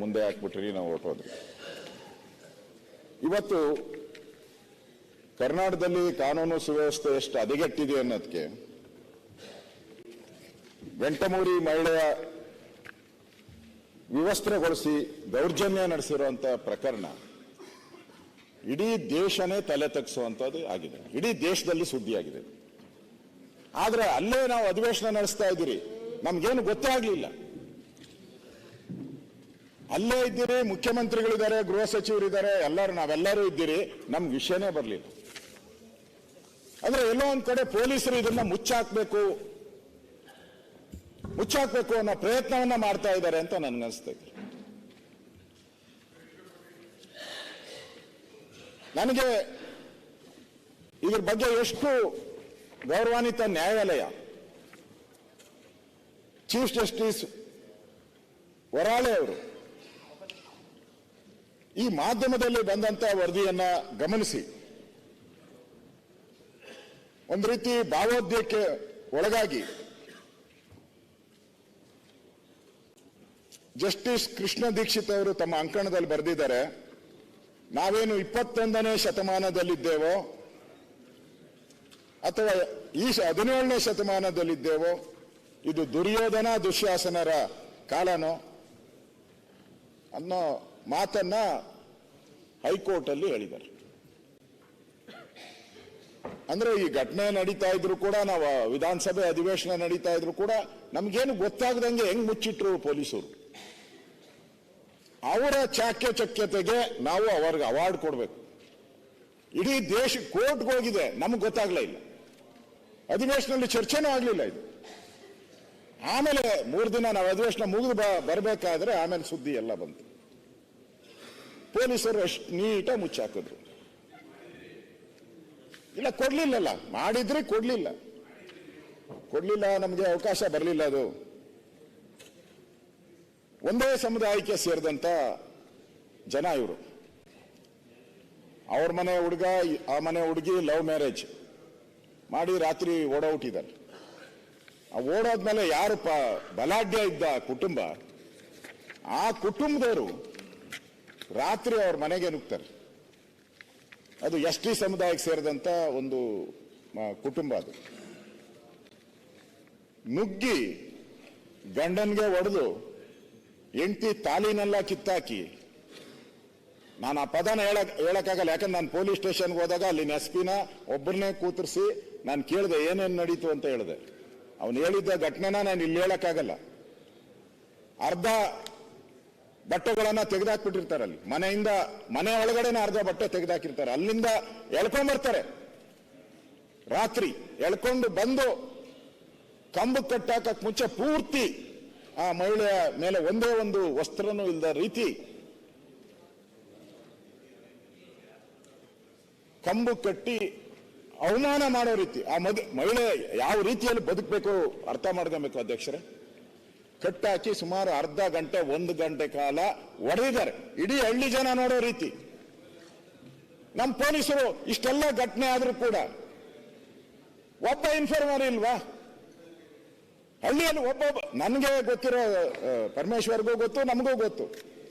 ಮುಂದೆ ಹಾಕ್ಬಿಟ್ರಿ, ನಾವು ಹೊರಟೋದ್ರಿ. ಇವತ್ತು ಕರ್ನಾಟಕದಲ್ಲಿ ಕಾನೂನು ಸುವ್ಯವಸ್ಥೆ ಎಷ್ಟು ಹದಗೆಟ್ಟಿದೆ ಅನ್ನೋದಕ್ಕೆ ವೆಂಟಮೂರಿ ಮಹಿಳೆಯ ವಿವಸ್ತ್ರಗೊಳಿಸಿ ದೌರ್ಜನ್ಯ ನಡೆಸಿರುವಂತ ಪ್ರಕರಣ ಇಡೀ ದೇಶನೇ ತಲೆ ತಗ್ಗಿಸುವಂತದ್ದು ಆಗಿದೆ. ಇಡೀ ದೇಶದಲ್ಲಿ ಸುದ್ದಿಯಾಗಿದೆ. ಆದ್ರೆ ಅಲ್ಲೇ ನಾವು ಅಧಿವೇಶನ ನಡೆಸ್ತಾ ಇದ್ದೀರಿ, ನಮ್ಗೇನು ಗೊತ್ತೇ ಆಗ್ಲಿಲ್ಲ. ಅಲ್ಲೇ ಇದ್ದೀರಿ, ಮುಖ್ಯಮಂತ್ರಿಗಳಿದ್ದಾರೆ, ಗೃಹ ಸಚಿವರಿದ್ದಾರೆ, ನಾವೆಲ್ಲರೂ ಇದ್ದೀರಿ, ನಮ್ಗೆ ವಿಷಯನೇ ಬರಲಿಲ್ಲ. ಅಂದ್ರೆ ಎಲ್ಲೋ ಒಂದ್ ಕಡೆ ಪೊಲೀಸರು ಇದನ್ನ ಮುಚ್ಚಾಕ್ಬೇಕು ಅನ್ನೋ ಪ್ರಯತ್ನವನ್ನ ಮಾಡ್ತಾ ಇದ್ದಾರೆ ಅಂತ ನನ್ಗನ್ಸ್ತಾ ಇದೆ. ನನಗೆ ಇದ್ರ ಬಗ್ಗೆ ಎಷ್ಟು ಗೌರವಾನ್ವಿತ ನ್ಯಾಯಾಲಯ ಚೀಫ್ ಜಸ್ಟಿಸ್ ವರಾಳೆ ಅವರು ಈ ಮಾಧ್ಯಮದಲ್ಲಿ ಬಂದಂತ ವರದಿಯನ್ನ ಗಮನಿಸಿ ಒಂದು ರೀತಿ ಭಾವೋದ್ಯಕ್ಕೆ ಒಳಗಾಗಿ ಜಸ್ಟಿಸ್ ಕೃಷ್ಣ ದೀಕ್ಷಿತ್ ಅವರು ತಮ್ಮ ಅಂಕಣದಲ್ಲಿ ಬರೆದಿದ್ದಾರೆ, ನಾವೇನು 21ನೇ ಶತಮಾನದಲ್ಲಿದ್ದೇವೋ ಅಥವಾ ಈ 17ನೇ ಶತಮಾನದಲ್ಲಿದ್ದೇವೋ, ಇದು ದುರ್ಯೋಧನ ದುಶ್ಯಾಸನರ ಕಾಲನೋ ಅನ್ನೋ ಮಾತನ್ನ ಹೈಕೋರ್ಟ್ ಅಲ್ಲಿ ಹೇಳಿದ್ದಾರೆ. ಅಂದ್ರೆ ಈ ಘಟನೆ ನಡೀತಾ ಇದ್ರು ಕೂಡ, ನಾವು ವಿಧಾನಸಭೆ ಅಧಿವೇಶನ ನಡೀತಾ ಇದ್ರು ಕೂಡ ನಮ್ಗೇನು ಗೊತ್ತಾಗದಂಗೆ ಹೆಂಗ್ ಮುಚ್ಚಿಟ್ರು ಪೊಲೀಸರು. ಅವರ ಚಾಕ್ಯಚಕ್ಯತೆಗೆ ನಾವು ಅವ್ರಿಗೆ ಅವಾರ್ಡ್ ಕೊಡ್ಬೇಕು. ಇಡೀ ದೇಶ ಕೋರ್ಟ್ಗೆ ಹೋಗಿದೆ, ನಮ್ಗೆ ಗೊತ್ತಾಗ್ಲೇ ಇಲ್ಲ. ಅಧಿವೇಶನದಲ್ಲಿ ಚರ್ಚೆನೂ ಆಗ್ಲಿಲ್ಲ ಇದು. ಆಮೇಲೆ 3 ದಿನ ನಾವು ಅಧಿವೇಶನ ಮುಗಿದು ಬರಬೇಕಾದ್ರೆ ಆಮೇಲೆ ಸುದ್ದಿ ಎಲ್ಲ ಬಂತು. ಪೊಲೀಸರು ಎಷ್ಟು ನೀಟಾಗಿ ಮುಚ್ಚಾಕಿದ್ರು. ಇಲ್ಲ, ಕೊಡ್ಲಿಲ್ಲಲ್ಲ, ಮಾಡಿದ್ರೆ ಕೊಡ್ಲಿಲ್ಲ, ನಮಗೆ ಅವಕಾಶ ಬರಲಿಲ್ಲ. ಅದು ಒಂದೇ ಸಮುದಾಯಕ್ಕೆ ಸೇರಿದಂತ ಜನ ಇವರು. ಅವ್ರ ಮನೆ ಹುಡುಗ ಆ ಮನೆ ಹುಡುಗಿ ಲವ್ ಮ್ಯಾರೇಜ್ ಮಾಡಿ ರಾತ್ರಿ ಓಡೋಗ್ಬಿಟ್ಟಿದ್ದಾರೆ. ಆ ಓಡೋದ್ಮೇಲೆ ಯಾರು ಬಲಾಢ್ಯ ಇದ್ದ ಕುಟುಂಬ, ಆ ಕುಟುಂಬದವರು ರಾತ್ರಿ ಅವ್ರ ಮನೆಗೆ ನುಗ್ತಾರೆ. ಅದು ಎಸ್.ಟಿ ಸಮುದಾಯಕ್ಕೆ ಸೇರಿದಂತ ಒಂದು ಕುಟುಂಬ. ಅದು ನುಗ್ಗಿ ಗಂಡನ್ಗೆ ಹೊಡೆದು ಹೆಂಡತಿ ತಾಲಿನೆಲ್ಲ ಕಿತ್ತಾಕಿ, ನಾನು ಆ ಪದನ ಹೇಳಕ್ಕಾಗಲ್ಲ, ಯಾಕಂದ್ರೆ ನಾನು ಪೊಲೀಸ್ ಸ್ಟೇಷನ್ಗೆ ಹೋದಾಗ ಅಲ್ಲಿನ ಎಸ್.ಪಿನ ಒಬ್ಬರನ್ನೇ ಕೂತರಿಸಿ ನಾನು ಕೇಳಿದೆ ಏನೇನು ನಡೀತು ಅಂತ ಹೇಳಿದೆ. ಅವನು ಹೇಳಿದ್ದ ಘಟನೆನ ನಾನು ಇಲ್ಲಿ ಹೇಳಕ್ಕಾಗಲ್ಲ. ಅರ್ಧ ಬಟ್ಟೆಗಳನ್ನ ತೆಗೆದಾಕ್ಬಿಟ್ಟಿರ್ತಾರೆ ಅಲ್ಲಿ, ಮನೆ ಒಳಗಡೆನೆ ಅರ್ಧ ಬಟ್ಟೆ ತೆಗೆದಾಕಿರ್ತಾರೆ. ಅಲ್ಲಿಂದ ಎಳ್ಕೊಂಡ್ಬರ್ತಾರೆ, ರಾತ್ರಿ ಎಳ್ಕೊಂಡು ಬಂದು ಕಂಬ ಕಟ್ಟಾಕಕ್ ಮುಂಚೆ ಪೂರ್ತಿ ಆ ಮಹಿಳೆಯ ಮೇಲೆ ಒಂದೇ ಒಂದು ವಸ್ತ್ರನೂ ಇಲ್ಲದ ರೀತಿ ಕಂಬು ಕಟ್ಟಿ ಅವಮಾನ ಮಾಡೋ ರೀತಿ ಆ ಮಹಿಳೆ ಯಾವ ರೀತಿಯಲ್ಲಿ ಬದುಕಬೇಕು ಅರ್ಥ ಮಾಡ್ಕೊಬೇಕು ಅಧ್ಯಕ್ಷರೇ. ಕಟ್ಟಾಕಿ ಸುಮಾರು ಅರ್ಧ ಗಂಟೆ 1 ಗಂಟೆ ಕಾಲ ಹೊಡೆದಿದ್ದಾರೆ, ಇಡೀ ಹಳ್ಳಿ ಜನ ನೋಡೋ ರೀತಿ. ನಮ್ಮ ಪೊಲೀಸರು ಇಷ್ಟೆಲ್ಲ ಘಟನೆ ಆದ್ರೂ ಕೂಡ ಒಬ್ಬ ಇನ್ಫಾರ್ಮರ್ ಇಲ್ವಾ ಹಳ್ಳಿಯಲ್ಲಿ? ಒಬ್ಬೊಬ್ಬ ನನಗೆ ಗೊತ್ತಿರೋ ಪರಮೇಶ್ವರ್ಗೂ ಗೊತ್ತು, ನಮಗೂ ಗೊತ್ತು.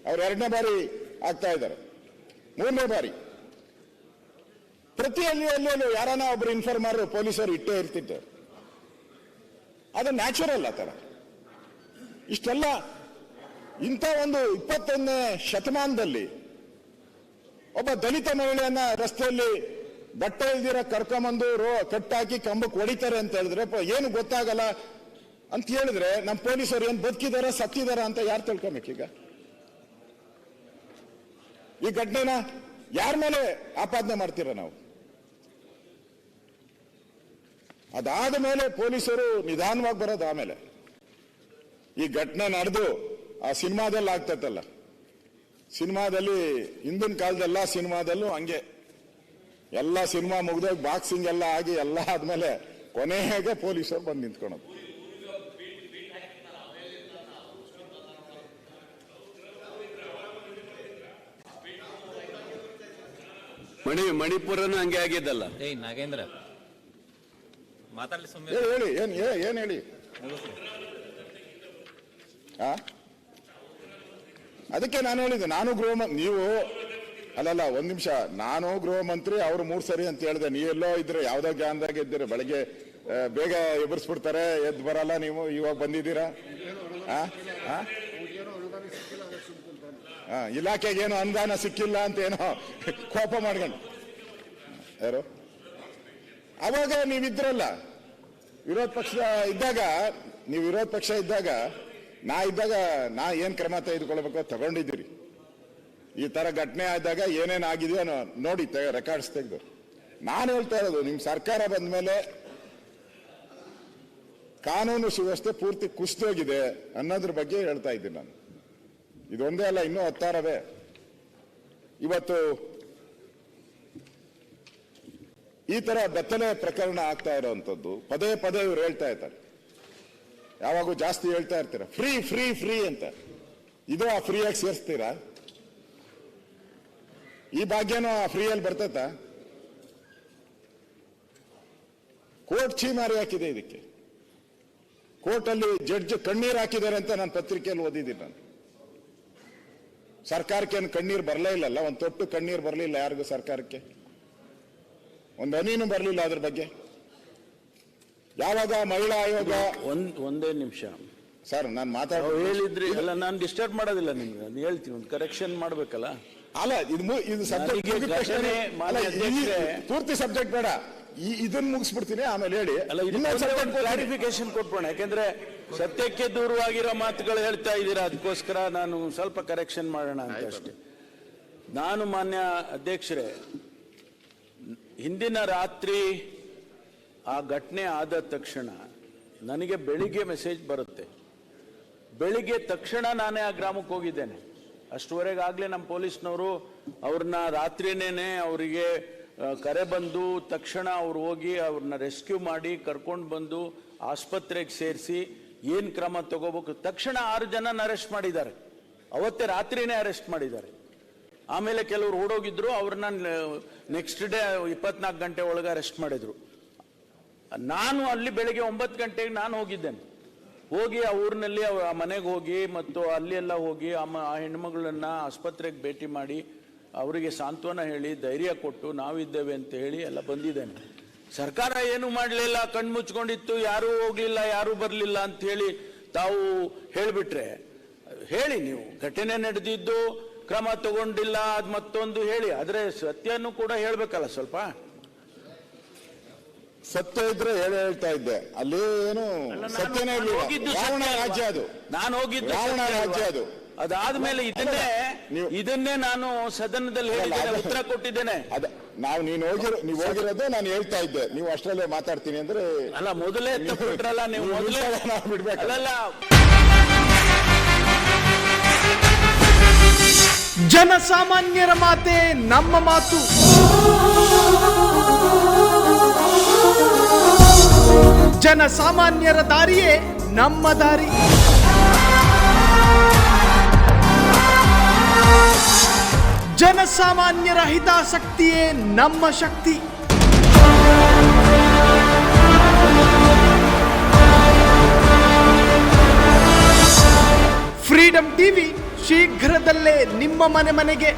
ಅವ್ರು 2ನೇ ಬಾರಿ ಆಗ್ತಾ ಇದ್ದಾರೆ, 3ನೇ ಬಾರಿ. ಪ್ರತಿ ಹಳ್ಳಿಯಲ್ಲೂ ಯಾರನ್ನ ಒಬ್ರು ಇನ್ಫಾರ್ಮರ್ ಪೊಲೀಸರು ಇಟ್ಟೇ ಇರ್ತಿದ್ದಾರೆ. ಅದು ನ್ಯಾಚುರಲ್. ಆ ತರ ಇಷ್ಟೆಲ್ಲ ಇಂಥ ಒಂದು 21ನೇ ಶತಮಾನದಲ್ಲಿ ಒಬ್ಬ ದಲಿತ ಮಹಿಳೆಯನ್ನ ರಸ್ತೆಯಲ್ಲಿ ಬಟ್ಟೆ ಇಲ್ದಿರ ಕರ್ಕೊಂಬಂದು ಕಟ್ಟಾಕಿ ಕಂಬಕ್ಕೆ ಹೊಡಿತಾರೆ ಅಂತ ಹೇಳಿದ್ರೆ ಏನು ಗೊತ್ತಾಗಲ್ಲ ಅಂತ ಹೇಳಿದ್ರೆ ನಮ್ಮ ಪೊಲೀಸರು ಏನ್ ಬದುಕಿದಾರ ಸತ್ತಿದಾರ ಅಂತ ಯಾರು ತಿಳ್ಕೊಬೇಕೀಗ? ಈ ಘಟನೆನ ಯಾರ ಮೇಲೆ ಆಪಾದನೆ ಮಾಡ್ತೀರ ನಾವು? ಅದಾದ ಮೇಲೆ ಪೊಲೀಸರು ನಿಧಾನವಾಗಿ ಬರೋದು. ಆಮೇಲೆ ಈ ಘಟನೆ ನಡೆದು ಆ ಸಿನಿಮಾದಲ್ಲಿ ಆಗ್ತೈತಲ್ಲ, ಸಿನಿಮಾದಲ್ಲಿ ಹಿಂದಿನ ಕಾಲದೆಲ್ಲ ಸಿನಿಮಾದಲ್ಲೂ ಹಂಗೆ ಎಲ್ಲ ಸಿನಿಮಾ ಮುಗ್ದೋಗಿ ಬಾಕ್ಸಿಂಗ್ ಎಲ್ಲ ಆಗಿ ಎಲ್ಲ ಆದ್ಮೇಲೆ ಕೊನೆಗೆ ಪೊಲೀಸರು ಬಂದು ನಿಂತ್ಕೊಳೋದು. ಮಣಿಪುರನು ಹಂಗೆ ಆಗಿದ್ದಲ್ಲ. ನಾಗೇಂದ್ರ ಮಾತಾಡಲಿ, ಹೇಳಿ ಏನ್ ಹೇಳಿ. ಅದಕ್ಕೆ ನಾನು ಹೇಳಿದೆ, ನಾನು ನೀವು ಅಲ್ಲಲ್ಲ ಒಂದ್ ನಿಮಿಷ, ನಾನು ಗೃಹ ಮಂತ್ರಿ, ಅವ್ರು 3 ಸರಿ ಅಂತ ಹೇಳಿದೆ. ನೀವೆಲ್ಲೋ ಇದ್ರೆ ಯಾವ್ದೋ ಜ್ಞಾನದಾಗ ಇದ್ದೀರಿ, ಬೆಳಗ್ಗೆ ಬೇಗ ಎಬ್ಬರಿಸ್ಬಿಡ್ತಾರೆ, ಎದ್ದು ಬರಲ್ಲ, ನೀವು ಇವಾಗ ಬಂದಿದ್ದೀರಾ? ಇಲಾಖೆಗೆ ಏನೋ ಅನುದಾನ ಸಿಕ್ಕಿಲ್ಲ ಅಂತ ಏನೋ ಕೋಪ ಮಾಡ್ಕೊಂಡು ಯಾರು ಅವಾಗ ನೀವಿದ್ರಲ್ಲ ವಿರೋಧ ಪಕ್ಷ ಇದ್ದಾಗ, ನೀವು ವಿರೋಧ ಪಕ್ಷ ಇದ್ದಾಗ, ನಾ ಏನ್ ಕ್ರಮ ತೆಗೆದುಕೊಳ್ಬೇಕು ತಗೊಂಡಿದ್ದೀರಿ. ಈ ತರ ಘಟನೆ ಆದಾಗ ಏನೇನ್ ಆಗಿದೆಯೋ ನೋಡಿ, ರೆಕಾರ್ಡ್ಸ್ ತೆಗೆದು. ನಾನು ಹೇಳ್ತಾ ಇರೋದು, ನಿಮ್ ಸರ್ಕಾರ ಬಂದ ಮೇಲೆ ಕಾನೂನು ಸುವ್ಯವಸ್ಥೆ ಪೂರ್ತಿ ಕುಸಿದೋಗಿದೆ ಅನ್ನೋದ್ರ ಬಗ್ಗೆ ಹೇಳ್ತಾ ಇದ್ದೀನಿ ನಾನು. ಇದೊಂದೇ ಅಲ್ಲ, ಇನ್ನೂ 10 ಇವತ್ತು ಈ ತರ ಬೆತ್ತಲೆ ಪ್ರಕರಣ ಆಗ್ತಾ ಇರೋವಂಥದ್ದು ಪದೇ ಪದೇ ಇವ್ರು ಹೇಳ್ತಾ ಇರ್ತಾರೆ. ಯಾವಾಗೂ ಜಾಸ್ತಿ ಹೇಳ್ತಾ ಇರ್ತೀರ, ಫ್ರೀ ಫ್ರೀ ಫ್ರೀ ಅಂತ. ಇದು ಆ ಫ್ರೀಯಾಗಿ ಸೇರಿಸ್ತೀರಾ? ಈ ಭಾಗ್ಯನೂ ಆ ಫ್ರೀಯಲ್ಲಿ ಬರ್ತೈತ? ಕೋರ್ಟ್ ಛೀಮಾರಿ ಹಾಕಿದೆ ಇದಕ್ಕೆ. ಕೋರ್ಟಲ್ಲಿ ಜಡ್ಜ್ ಕಣ್ಣೀರು ಹಾಕಿದ್ದಾರೆ ಅಂತ ನಾನು ಪತ್ರಿಕೆಯಲ್ಲಿ ಓದಿದ್ದೀನಿ. ನಾನು ಸರ್ಕಾರಕ್ಕೆ ಏನು ಕಣ್ಣೀರು ಬರಲೇ ಇಲ್ಲಲ್ಲ, ಒಂದು ತೊಟ್ಟು ಕಣ್ಣೀರು ಬರಲಿಲ್ಲ ಯಾರಿಗೂ, ಸರ್ಕಾರಕ್ಕೆ ಒಂದು ಹನಿನೂ ಬರಲಿಲ್ಲ ಅದ್ರ ಬಗ್ಗೆ. ಯಾವಾಗ ಮಹಿಳಾ ಆಯೋಗ ಒಂದೇ ನಿಮಿಷ ಸರ್, ನಾನು ಹೇಳಿದ್ರಿ ಅಲ್ಲ, ನಾನು ಡಿಸ್ಟರ್ಬ್ ಮಾಡೋದಿಲ್ಲ ನಿಮ್ಗೆ, ನಾನು ಹೇಳ್ತೀನಿ, ಒಂದು ಕರೆಕ್ಷನ್ ಮಾಡ್ಬೇಕಲ್ಲ. ಅಲ್ಲ, ಇದು ಸಬ್ಜೆಕ್ಟ್ ಪೂರ್ತಿ ಸಬ್ಜೆಕ್ಟ್ ಬೇಡ, ಇದನ್ನ ಮುಗಿಸ್ಬಿಡ್ತೀನಿ, ಆಮೇಲೆ ಹೇಳಿ. ಕ್ಲಾರಿಫಿಕೇಶನ್ ಕೊಟ್ಬೋಣ, ಯಾಕೆಂದ್ರೆ ಸತ್ಯಕ್ಕೆ ದೂರವಾಗಿರೋ ಮಾತುಗಳು ಹೇಳ್ತಾ ಇದ್ದೀರಾ, ಅದಕ್ಕೋಸ್ಕರ ನಾನು ಸ್ವಲ್ಪ ಕರೆಕ್ಷನ್ ಮಾಡೋಣ ಅಂತ ಅಷ್ಟೇ. ನಾನು ಮಾನ್ಯ ಅಧ್ಯಕ್ಷರೇ, ಹಿಂದಿನ ರಾತ್ರಿ ಆ ಘಟನೆ ಆದ ತಕ್ಷಣ ನನಗೆ ಬೆಳಿಗ್ಗೆ ಮೆಸೇಜ್ ಬರುತ್ತೆ. ಬೆಳಿಗ್ಗೆ ತಕ್ಷಣ ನಾನೇ ಆ ಗ್ರಾಮಕ್ಕೆ ಹೋಗಿದ್ದೇನೆ. ಅಷ್ಟುವರೆಗಾಗಲೇ ನಮ್ಮ ಪೊಲೀಸ್ನವರು ಅವ್ರನ್ನ ರಾತ್ರಿನೇನೆ ಅವರಿಗೆ ಕರೆ ಬಂದು ತಕ್ಷಣ ಅವ್ರು ಹೋಗಿ ಅವ್ರನ್ನ ರೆಸ್ಕ್ಯೂ ಮಾಡಿ ಕರ್ಕೊಂಡು ಬಂದು ಆಸ್ಪತ್ರೆಗೆ ಸೇರಿಸಿ ಏನು ಕ್ರಮ ತಗೋಬೇಕು. ತಕ್ಷಣ 6 ಜನನ ಅರೆಸ್ಟ್ ಮಾಡಿದ್ದಾರೆ, ಅವತ್ತೇ ರಾತ್ರಿನೇ ಅರೆಸ್ಟ್ ಮಾಡಿದ್ದಾರೆ. ಆಮೇಲೆ ಕೆಲವರು ಓಡೋಗಿದ್ರು, ಅವ್ರನ್ನ ನೆಕ್ಸ್ಟ್ ಡೇ 24 ಗಂಟೆ ಒಳಗೆ ಅರೆಸ್ಟ್ ಮಾಡಿದ್ರು. ನಾನು ಅಲ್ಲಿ ಬೆಳಗ್ಗೆ 9 ಗಂಟೆಗೆ ನಾನು ಹೋಗಿದ್ದೇನೆ. ಹೋಗಿ ಆ ಊರಿನಲ್ಲಿ ಆ ಮನೆಗೆ ಹೋಗಿ ಮತ್ತು ಅಲ್ಲಿ ಎಲ್ಲ ಹೋಗಿ ಆ ಹೆಣ್ಮಗಳನ್ನ ಆಸ್ಪತ್ರೆಗೆ ಭೇಟಿ ಮಾಡಿ ಅವರಿಗೆ ಸಾಂತ್ವನ ಹೇಳಿ ಧೈರ್ಯ ಕೊಟ್ಟು ನಾವಿದ್ದೇವೆ ಅಂತ ಹೇಳಿ ಎಲ್ಲ ಬಂದಿದ್ದೇನೆ. ಸರ್ಕಾರ ಏನು ಮಾಡಲಿಲ್ಲ, ಕಣ್ಮುಚ್ಕೊಂಡಿತ್ತು, ಯಾರೂ ಹೋಗ್ಲಿಲ್ಲ, ಯಾರೂ ಬರಲಿಲ್ಲ ಅಂತ ಹೇಳಿ ತಾವು ಹೇಳಿಬಿಟ್ರೆ ಹೇಳಿ. ನೀವು ಘಟನೆ ನಡೆದಿದ್ದು, ಕ್ರಮ ತಗೊಂಡಿಲ್ಲ, ಅದು ಮತ್ತೊಂದು ಹೇಳಿ, ಆದ್ರೆ ಸತ್ಯನೂ ಕೂಡ ಹೇಳ್ಬೇಕಲ್ಲ ಸ್ವಲ್ಪ. ಸತ್ಯ ಇದ್ರೆ ಹೇಳ್ತಾ ಇದ್ದೆ, ಅಲ್ಲಿ ಏನು ಸತ್ಯನೇ ರಾವಣ ರಾಜ್ಯ ಅದು, ನಾನು ಹೋಗಿದ್ದು ರಾವಣ ರಾಜ್ಯ ಅದು. ಅದಾದ್ಮೇಲೆ ಇದನ್ನೇ ನಾನು ಸದನದಲ್ಲಿ ಹೇಳಿದ್ದೇನೆ, ಉತ್ತರ ಕೊಟ್ಟಿದ್ದೇನೆ. ನೀವು ಹೋಗಿರೋದು ನಾನು ಹೇಳ್ತಾ ಇದ್ದೆ, ನೀವು ಅಷ್ಟರಲ್ಲೇ ಮಾತಾಡ್ತೀನಿ ಅಂದ್ರೆ ಅಲ್ಲ, ಮೊದಲೇ ತಪ್ಪಿಟ್ರಲ್ಲ ನೀವು, ಮೊದಲೇ ಬಿಡ್ಬೇಕಲ್ಲ. ಜನಸಾಮಾನ್ಯರ ಮಾತೆ ನಮ್ಮ ಮಾತು. ಜನಸಾಮಾನ್ಯರ ದಾರಿಯೇ ನಮ್ಮ ದಾರಿ. ಜನಸಾಮಾನ್ಯರ ಹಿತಾಸಕ್ತಿಯೇ ನಮ್ಮ ಶಕ್ತಿ. ಫ್ರೀಡಂ ಟಿವಿ ಶೀಘ್ರದಲ್ಲೇ ನಿಮ್ಮ ಮನೆಗೆ.